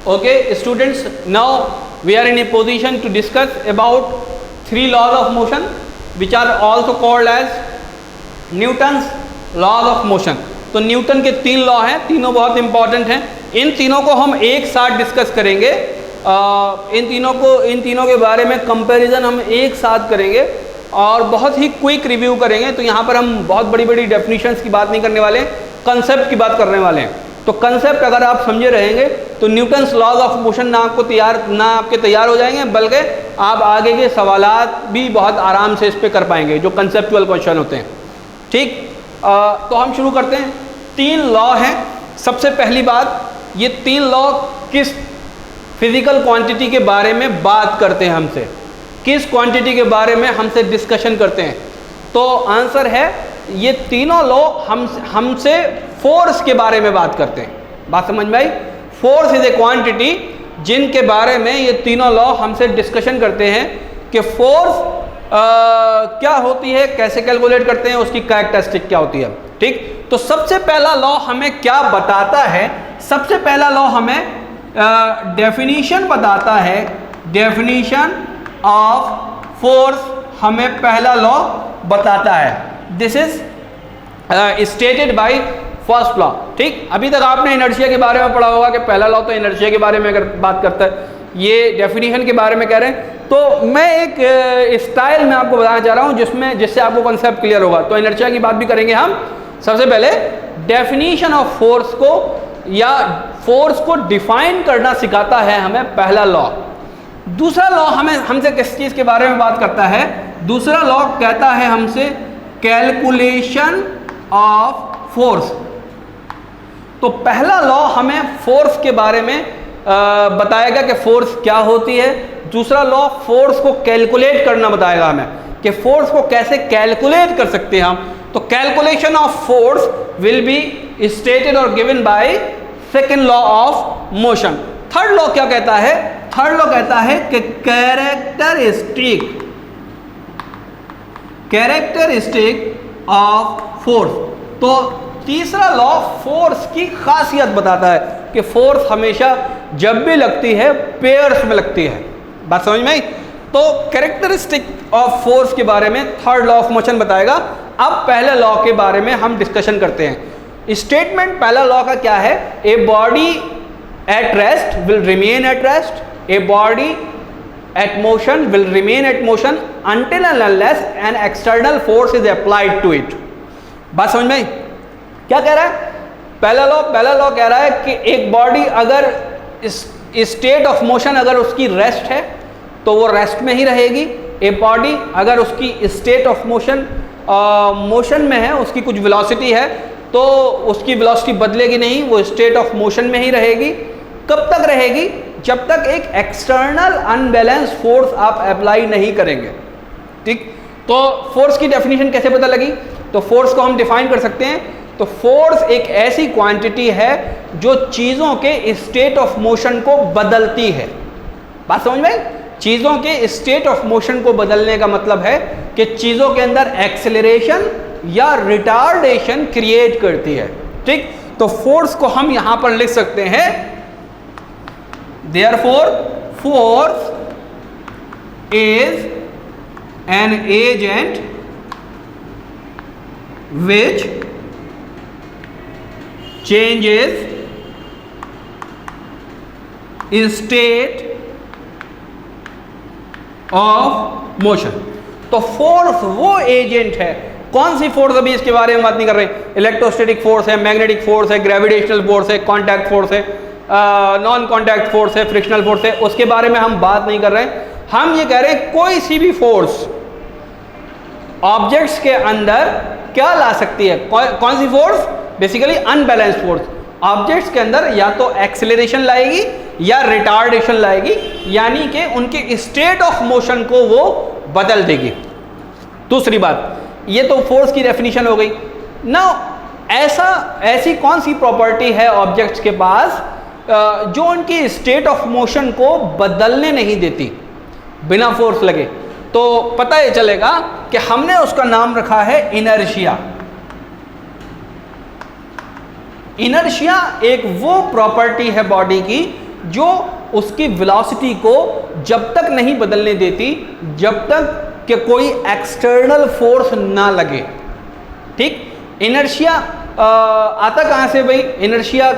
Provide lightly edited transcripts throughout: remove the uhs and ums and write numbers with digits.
Okay, students, now we are in a position to discuss about three laws of motion, which are also called as Newton's laws of motion. तो Newton के तीन law हैं, तीनों बहुत important हैं। इन तीनों को हम एक साथ डिस्कस करेंगे। इन तीनों के बारे में कंपैरिजन हम एक साथ करेंगे और बहुत ही क्विक रिव्यू करेंगे। तो यहाँ पर हम बहुत बड़ी बड़ी डेफिनेशंस की बात नहीं करने वाले, कंसेप्ट की बात करने वाले हैं। तो कंसेप्ट अगर आप समझे रहेंगे तो न्यूटन्स लॉज ऑफ मोशन ना आपके तैयार हो जाएंगे, बल्कि आप आगे के सवालात भी बहुत आराम से इस पर कर पाएंगे, जो कंसेप्चुअल क्वेश्चन होते हैं। ठीक, तो हम शुरू करते हैं। तीन लॉ हैं। सबसे पहली बात, ये तीन लॉ किस फिजिकल क्वांटिटी के बारे में बात करते हैं हमसे, किस क्वांटिटी के बारे में हमसे डिस्कशन करते हैं? तो आंसर है, ये तीनों लॉ हमसे फोर्स के बारे में बात करते हैं। बात समझ में आई? फोर्स इज ए क्वांटिटी जिनके बारे में ये तीनों लॉ हमसे डिस्कशन करते हैं कि फोर्स क्या होती है, कैसे कैलकुलेट करते हैं, उसकी कैरेक्टरिस्टिक क्या होती है। ठीक, तो सबसे पहला लॉ हमें क्या बताता है? सबसे पहला लॉ हमें डेफिनीशन बताता है। डेफिनीशन ऑफ फोर्स हमें पहला लॉ बताता है। This is stated by first law. ठीक, अभी तक आपने इनर्शिया के बारे में पढ़ा होगा कि पहला लॉ तो इनर्शिया के बारे में अगर बात करता है, ये डेफिनेशन के बारे में कह रहे हैं। तो मैं एक स्टाइल में आपको बताना चाह रहा हूँ जिससे आपको कॉन्सेप्ट क्लियर होगा। तो इनर्शिया की बात भी करेंगे हम। सबसे पहले डेफिनेशन ऑफ फोर्स को या फोर्स को डिफाइन करना सिखाता है हमें पहला लॉ। दूसरा लॉ हमसे किस चीज़ के बारे में बात करता है? दूसरा लॉ कहता है हमसे कैलकुलेशन ऑफ फोर्स। तो पहला लॉ हमें फोर्स के बारे में बताएगा कि फोर्स क्या होती है। दूसरा लॉ फोर्स को कैलकुलेट करना बताएगा हमें कि फोर्स को कैसे कैलकुलेट कर सकते हैं हम। तो calculation of force will be stated और given by second law of motion. Third law क्या कहता है? थर्ड लॉ कहता है कि कैरेक्टरिस्टिक ऑफ फोर्स। तो तीसरा लॉ फोर्स की खासियत बताता है कि फोर्स हमेशा जब भी लगती है पेयर्स में लगती है। बात समझ में आई? तो कैरेक्टरिस्टिक ऑफ फोर्स के बारे में थर्ड लॉ ऑफ मोशन बताएगा। अब पहले लॉ के बारे में हम डिस्कशन करते हैं। स्टेटमेंट पहला लॉ का क्या है? A body at rest will remain at rest, a body at motion will remain at motion until and unless an external force is applied to it। बात समझ में आई? क्या कह रहा है पहला लॉ कह रहा है कि एक बॉडी अगर स्टेट ऑफ मोशन अगर उसकी रेस्ट है तो वो रेस्ट में ही रहेगी। ए बॉडी अगर उसकी स्टेट ऑफ मोशन में है, उसकी कुछ वेलोसिटी है, तो उसकी वेलोसिटी बदलेगी नहीं, वो स्टेट ऑफ मोशन में ही रहेगी। कब तक रहेगी? जब तक एक एक्सटर्नल अनबैलेंस फोर्स आप अप्लाई नहीं करेंगे। ठीक, तो फोर्स की डेफिनेशन कैसे पता लगी? तो फोर्स को हम डिफाइन कर सकते हैं। तो फोर्स एक ऐसी क्वांटिटी है जो चीज़ों के स्टेट ऑफ मोशन को बदलती है। बात समझ में? चीज़ों के स्टेट ऑफ मोशन को बदलने का मतलब है कि चीज़ों के अंदर एक्सेलरेशन या रिटार्डेशन क्रिएट करती है। ठीक, तो फोर्स को हम यहां पर लिख सकते हैं, therefore force is an agent which changes in state of motion। तो फोर्स वो एजेंट है। कौन सी फोर्स? अभी इसके बारे में बात नहीं कर रहे। इलेक्ट्रोस्टैटिक फोर्स है, मैग्नेटिक फोर्स है, ग्रेविटेशनल फोर्स है, कॉन्टैक्ट फोर्स है, नॉन कॉन्टैक्ट फोर्स है, फ्रिक्शनल फोर्स है, उसके बारे में हम बात नहीं कर रहे हैं। हम ये कह रहे हैं कोई सी भी फोर्स ऑब्जेक्ट्स के अंदर क्या ला सकती है? कौन सी force? Basically unbalance force objects के अंदर या तो एक्सेलरेशन लाएगी या रिटार्डेशन लाएगी, यानी कि उनके स्टेट ऑफ मोशन को वो बदल देगी। दूसरी बात, ये तो फोर्स की डेफिनेशन हो गई ना। ऐसी कौन सी प्रॉपर्टी है ऑब्जेक्ट्स के पास जो उनकी स्टेट ऑफ मोशन को बदलने नहीं देती बिना फोर्स लगे? तो पता ये चलेगा कि हमने उसका नाम रखा है इनर्शिया। इनर्शिया एक वो प्रॉपर्टी है बॉडी की जो उसकी वेलोसिटी को जब तक नहीं बदलने देती जब तक कि कोई एक्सटर्नल फोर्स ना लगे। ठीक, इनर्शिया आता कहाँ से भाई? इनर्शिया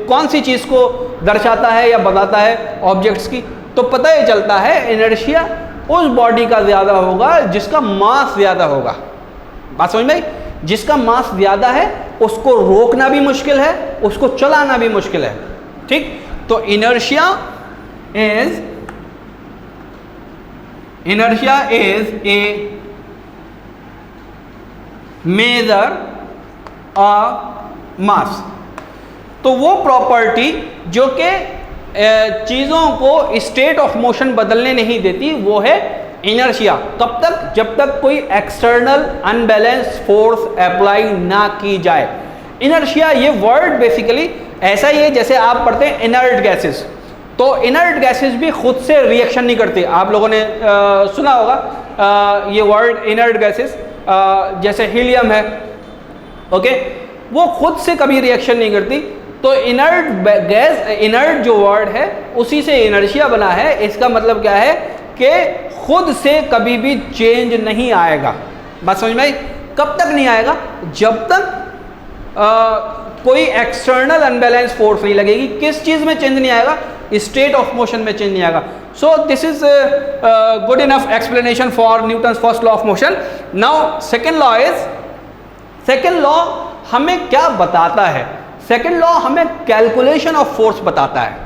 कौन सी चीज़ को दर्शाता है या बताता है? ऑब्जेक्ट्स की। तो पता ही चलता है इनर्शिया उस बॉडी का ज़्यादा होगा जिसका मास ज़्यादा होगा। बात समझ में? जिसका मास ज़्यादा है उसको रोकना भी मुश्किल है, उसको चलाना भी मुश्किल है। ठीक, तो inertia is a measure of mass. तो वो प्रॉपर्टी जो कि चीज़ों को स्टेट ऑफ मोशन बदलने नहीं देती वो है इनर्शिया। कब तक? जब तक कोई एक्सटर्नल अनबैलेंस फोर्स अप्लाई ना की जाए। इनर्शिया ये वर्ड बेसिकली ऐसा ही है जैसे आप पढ़ते हैं इनर्ट गैसेस। तो इनर्ट गैसेस भी खुद से रिएक्शन नहीं करती। आप लोगों ने सुना होगा ये वर्ड इनर्ट गैसेस, जैसे हीलियम है, ओके, वो खुद से कभी रिएक्शन नहीं करती। तो इनर्ट गैस, इनर्ट जो वर्ड है उसी से इनर्शिया बना है। इसका मतलब क्या है कि खुद से कभी भी चेंज नहीं आएगा। बात समझ में आई? कब तक नहीं आएगा? जब तक कोई एक्सटर्नल अनबैलेंस फोर्स नहीं लगेगी। किस चीज़ में चेंज नहीं आएगा? स्टेट ऑफ मोशन में चेंज नहीं आएगा। So this is good enough explanation for Newton's first law of motion. Now second law is, second law हमें क्या बताता है? सेकेंड लॉ हमें कैलकुलेशन ऑफ फोर्स बताता है।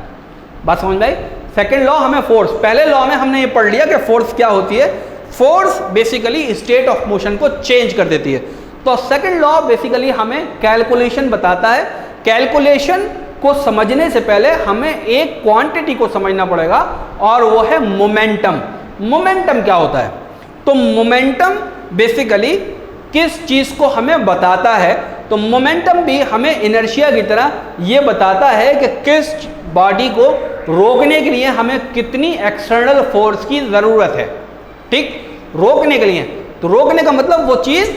बात समझ में आई? सेकेंड लॉ हमें फोर्स, पहले लॉ में हमने ये पढ़ लिया कि फोर्स क्या होती है। Force basically state of motion को चेंज कर देती है। तो सेकेंड लॉ बेसिकली हमें कैलकुलेशन बताता है। कैलकुलेशन को समझने से पहले हमें एक क्वांटिटी को समझना पड़ेगा और वो है मोमेंटम। मोमेंटम क्या होता है? तो मोमेंटम बेसिकली किस चीज़ को हमें बताता है? तो मोमेंटम भी हमें इनर्शिया की तरह ये बताता है कि किस बॉडी को रोकने के लिए हमें कितनी एक्सटर्नल फोर्स की ज़रूरत है। ठीक, रोकने के लिए। तो रोकने का मतलब वो चीज़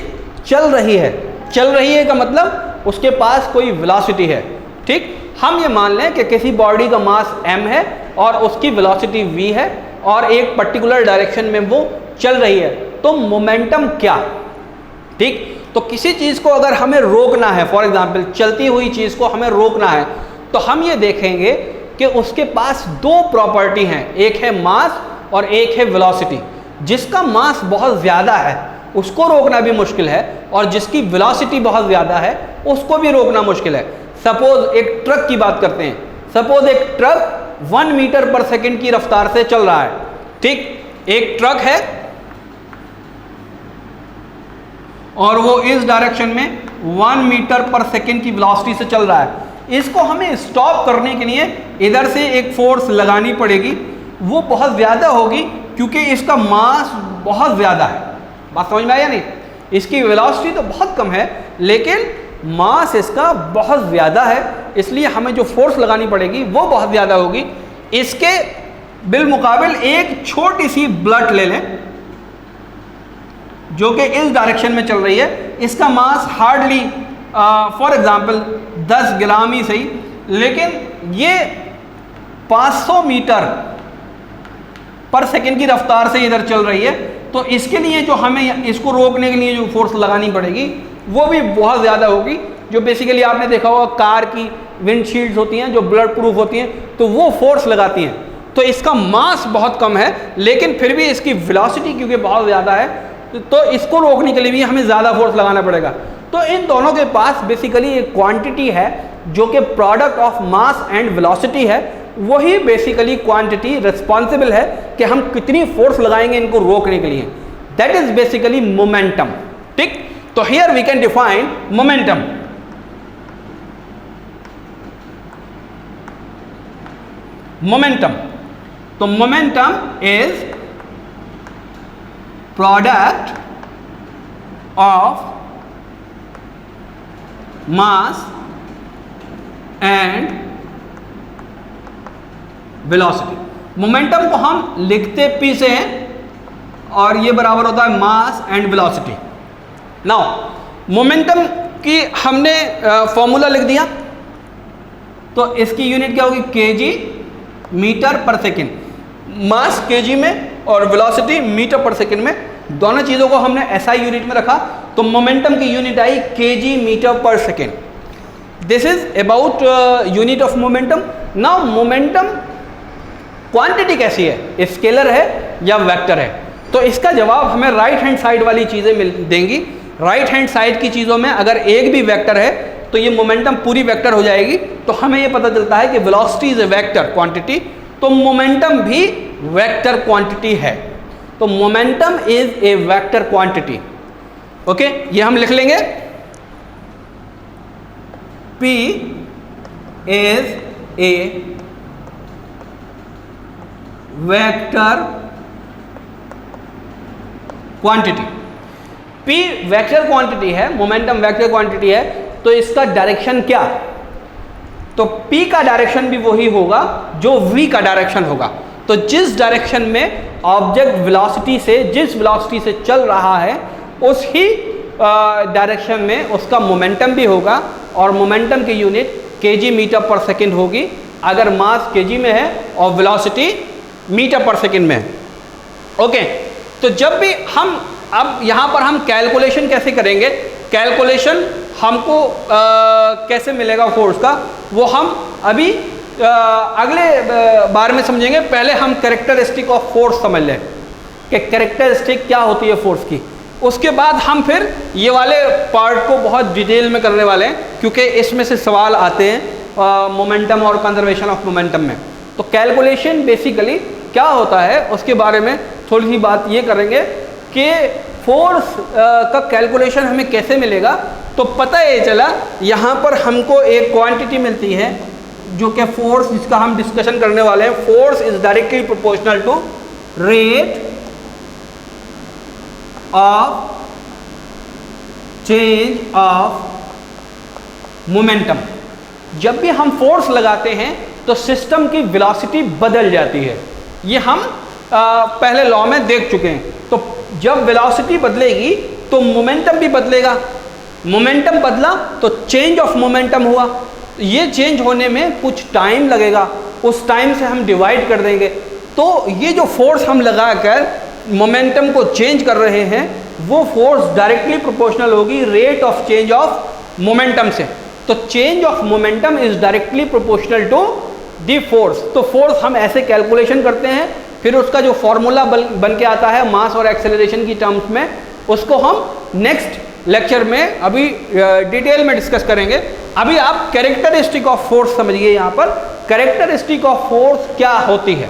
चल रही है। चल रही है का मतलब उसके पास कोई वेलोसिटी है। ठीक, हम ये मान लें कि किसी बॉडी का मास m है और उसकी वेलोसिटी v है और एक पर्टिकुलर डायरेक्शन में वो चल रही है। तो मोमेंटम क्या? ठीक, तो किसी चीज़ को अगर हमें रोकना है, फॉर एग्जांपल चलती हुई चीज़ को हमें रोकना है, तो हम ये देखेंगे कि उसके पास दो प्रॉपर्टी हैं, एक है मास और एक है वेलोसिटी। जिसका मास बहुत ज़्यादा है उसको रोकना भी मुश्किल है और जिसकी वेलोसिटी बहुत ज़्यादा है उसको भी रोकना मुश्किल है। सपोज एक ट्रक की बात करते हैं। सपोज एक ट्रक 1 मीटर पर सेकंड की रफ्तार से चल रहा है। ठीक, एक ट्रक है और वो इस डायरेक्शन में 1 मीटर पर सेकंड की वेलोसिटी से चल रहा है। इसको हमें स्टॉप करने के लिए इधर से एक फोर्स लगानी पड़ेगी, वो बहुत ज़्यादा होगी क्योंकि इसका मास बहुत ज़्यादा है। बात समझ में आया नहीं? इसकी वेलोसिटी तो बहुत कम है लेकिन मास इसका बहुत ज़्यादा है, इसलिए हमें जो फोर्स लगानी पड़ेगी वो बहुत ज़्यादा होगी। इसके बिलमुकाबिल एक छोटी सी ब्लड ले लें जो कि इस डायरेक्शन में चल रही है। इसका मास हार्डली फॉर एग्जांपल 10 ग्राम ही सही, लेकिन ये 500 मीटर पर सेकंड की रफ्तार से इधर चल रही है। तो इसके लिए जो हमें इसको रोकने के लिए जो फोर्स लगानी पड़ेगी वो भी बहुत ज़्यादा होगी। जो बेसिकली आपने देखा होगा कार की विंडशील्ड्स होती हैं जो ब्लड प्रूफ होती हैं, तो वो फोर्स लगाती हैं। तो इसका मास बहुत कम है लेकिन फिर भी इसकी वेलोसिटी क्योंकि बहुत ज़्यादा है तो इसको रोकने के लिए भी हमें ज़्यादा फोर्स लगाना पड़ेगा। तो इन दोनों के पास बेसिकली एक क्वांटिटी है जो कि product of mass and velocity है। वही बेसिकली क्वांटिटी रिस्पॉन्सिबल है कि हम कितनी फोर्स लगाएंगे इनको रोकने के लिए। That is basically momentum. ठीक, तो here we can define momentum. Momentum, तो momentum is product of mass and velocity. Momentum को हम लिखते P से हैं और ये बराबर होता है मास एंड वेलोसिटी। नाउ मोमेंटम की हमने फॉर्मूला लिख दिया। तो इसकी यूनिट क्या होगी, केजी मीटर पर सेकेंड। मास केजी में और वेलोसिटी मीटर पर सेकेंड में, दोनों चीज़ों को हमने एसआई यूनिट में रखा, तो मोमेंटम की यूनिट आई केजी मीटर पर second. This is about unit of momentum. Now momentum quantity कैसी है, स्केलर है या वेक्टर है? तो इसका जवाब हमें राइट हैंड साइड वाली चीज़ें मिल देंगी। राइट हैंड साइड की चीज़ों में अगर एक भी वेक्टर है तो ये मोमेंटम पूरी वेक्टर हो जाएगी। तो हमें ये पता चलता है कि velocity is a vector quantity, तो मोमेंटम भी वेक्टर क्वांटिटी है। तो momentum is a vector quantity. Okay, ये हम लिख लेंगे, P is a vector quantity. P vector quantity है, मोमेंटम वेक्टर क्वांटिटी है, तो इसका डायरेक्शन क्या? तो P का डायरेक्शन भी वही होगा जो V का डायरेक्शन होगा। तो जिस डायरेक्शन में ऑब्जेक्ट वेलोसिटी से, जिस वेलोसिटी से चल रहा है, उस ही डायरेक्शन में उसका मोमेंटम भी होगा, और मोमेंटम की यूनिट केजी मीटर पर सेकेंड होगी अगर मास केजी में है और वेलोसिटी मीटर पर सेकेंड में है। ओके, तो जब भी हम, अब यहाँ पर हम कैलकुलेशन कैसे करेंगे, कैलकुलेशन हमको कैसे मिलेगा फोर्स का, वो हम अभी अगले बार में समझेंगे। पहले हम कैरेक्टरिस्टिक ऑफ फोर्स समझ लें कि कैरेक्टरिस्टिक क्या होती है फोर्स की। उसके बाद हम फिर ये वाले पार्ट को बहुत डिटेल में करने वाले हैं, क्योंकि इसमें से सवाल आते हैं मोमेंटम और कंजर्वेशन ऑफ मोमेंटम में। तो कैलकुलेशन बेसिकली क्या होता है उसके बारे में थोड़ी सी बात ये करेंगे कि फोर्स का कैलकुलेशन हमें कैसे मिलेगा। तो पता ये चला, यहाँ पर हमको एक क्वांटिटी मिलती है जो कि फोर्स, जिसका हम डिस्कशन करने वाले हैं। Force is directly proportional to rate of change of momentum. जब भी हम फोर्स लगाते हैं तो सिस्टम की वेलोसिटी बदल जाती है। ये हम पहले लॉ में देख चुके हैं। तो जब वेलोसिटी बदलेगी तो मोमेंटम भी बदलेगा। मोमेंटम बदला तो चेंज ऑफ मोमेंटम हुआ। ये चेंज होने में कुछ टाइम लगेगा, उस टाइम से हम डिवाइड कर देंगे। तो ये जो फोर्स हम लगाकर मोमेंटम को चेंज कर रहे हैं, वो फोर्स डायरेक्टली प्रोपोर्शनल होगी rate of change of momentum से। तो change of momentum is directly proportional to the force. तो फोर्स हम ऐसे कैलकुलेशन करते हैं, फिर उसका जो फॉर्मूला बन के आता है मास और एक्सेलरेशन की टर्म्स में, उसको हम नेक्स्ट लेक्चर में अभी डिटेल में डिस्कस करेंगे। अभी आप कैरेक्टरिस्टिक ऑफ फोर्स समझिए। यहाँ पर कैरेक्टरिस्टिक ऑफ फोर्स क्या होती है?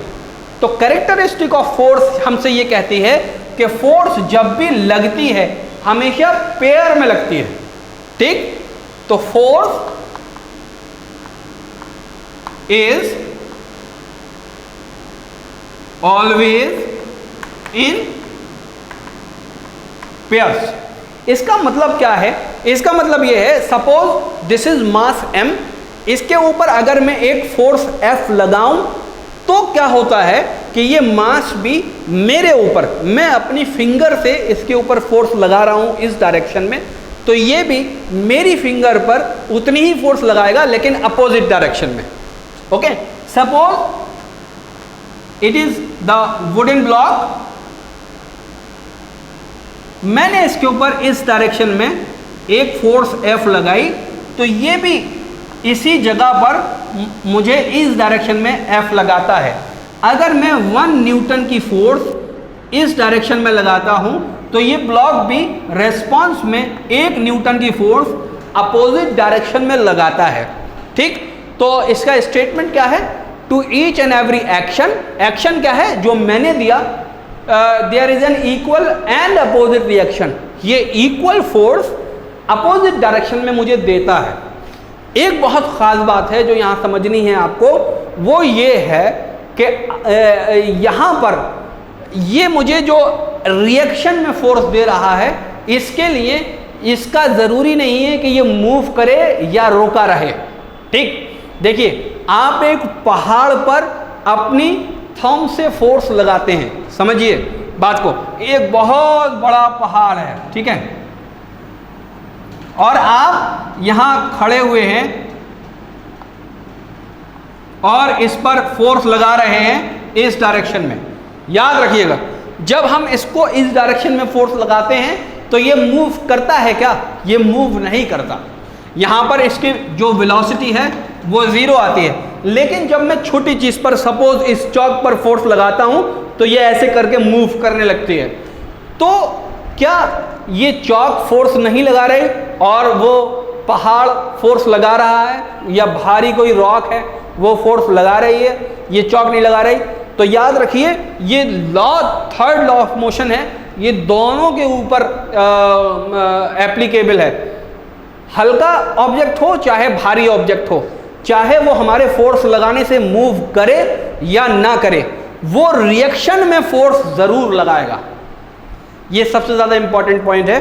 तो कैरेक्टरिस्टिक ऑफ फोर्स हमसे ये कहती है कि फोर्स जब भी लगती है हमेशा पेयर में लगती है। ठीक, तो force is always in pairs. इसका मतलब क्या है? इसका मतलब ये है, suppose this is mass m, इसके ऊपर अगर मैं एक फोर्स F लगाऊं तो क्या होता है कि ये मास भी मेरे ऊपर, मैं अपनी फिंगर से इसके ऊपर फोर्स लगा रहा हूं इस डायरेक्शन में, तो ये भी मेरी फिंगर पर उतनी ही फोर्स लगाएगा लेकिन अपोजिट डायरेक्शन में। Okay, suppose it is the wooden block, मैंने इसके ऊपर इस डायरेक्शन में एक फोर्स F लगाई, तो ये भी इसी जगह पर मुझे इस डायरेक्शन में F लगाता है। अगर मैं 1 न्यूटन की फोर्स इस डायरेक्शन में लगाता हूं तो ये ब्लॉक भी रेस्पॉन्स में 1 न्यूटन की फोर्स अपोजिट डायरेक्शन में लगाता है। ठीक, तो इसका स्टेटमेंट क्या है? To each and every action, action क्या है जो मैंने दिया, there is an equal and opposite reaction. ये इक्वल फोर्स अपोजिट डायरेक्शन में मुझे देता है। एक बहुत ख़ास बात है जो यहाँ समझनी है आपको, वो ये है कि यहाँ पर ये मुझे जो रिएक्शन में फोर्स दे रहा है, इसके लिए इसका ज़रूरी नहीं है कि ये मूव करे या रोका रहे। ठीक, देखिए आप एक पहाड़ पर अपनी थंब से फोर्स लगाते हैं, समझिए बात को, एक बहुत बड़ा पहाड़ है, ठीक है, और आप यहाँ खड़े हुए हैं और इस पर फोर्स लगा रहे हैं इस डायरेक्शन में। याद रखिएगा, जब हम इसको इस डायरेक्शन में फोर्स लगाते हैं तो ये मूव करता है क्या? ये मूव नहीं करता। यहाँ पर इसकी जो वेलोसिटी है वो 0 आती है, लेकिन जब मैं छोटी चीज़ पर सपोज इस चौक पर फोर्स लगाता हूँ तो ये ऐसे करके मूव करने लगती है। तो क्या ये चौक फोर्स नहीं लगा रही और वो पहाड़ फोर्स लगा रहा है, या भारी कोई रॉक है वो फोर्स लगा रही है, ये चौक नहीं लगा रही? तो याद रखिए ये law, third law of motion है, ये दोनों के ऊपर एप्लीकेबल है। हल्का ऑब्जेक्ट हो चाहे भारी ऑब्जेक्ट हो, चाहे वो हमारे फोर्स लगाने से मूव करे या ना करे, वो रिएक्शन में फोर्स जरूर लगाएगा। ये सबसे ज़्यादा इंपॉर्टेंट पॉइंट है,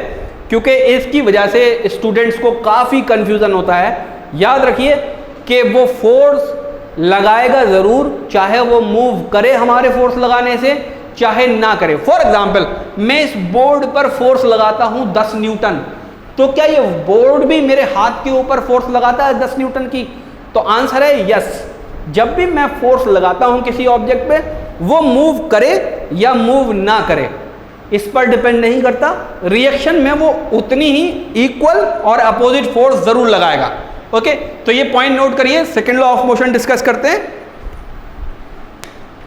क्योंकि इसकी वजह से स्टूडेंट्स को काफ़ी कंफ्यूजन होता है। याद रखिए कि वो फोर्स लगाएगा ज़रूर, चाहे वो मूव करे हमारे फोर्स लगाने से चाहे ना करे। फॉर एग्जाम्पल, मैं इस बोर्ड पर फोर्स लगाता हूँ 10 न्यूटन, तो क्या ये बोर्ड भी मेरे हाथ के ऊपर फोर्स लगाता है 10 न्यूटन की? तो आंसर है यस। जब भी मैं फोर्स लगाता हूँ किसी ऑब्जेक्ट पे, वो मूव करे या मूव ना करे इस पर डिपेंड नहीं करता, रिएक्शन में वो उतनी ही इक्वल और अपोजिट फोर्स जरूर लगाएगा। ओके, तो ये पॉइंट नोट करिए। Second law of motion discuss करते हैं।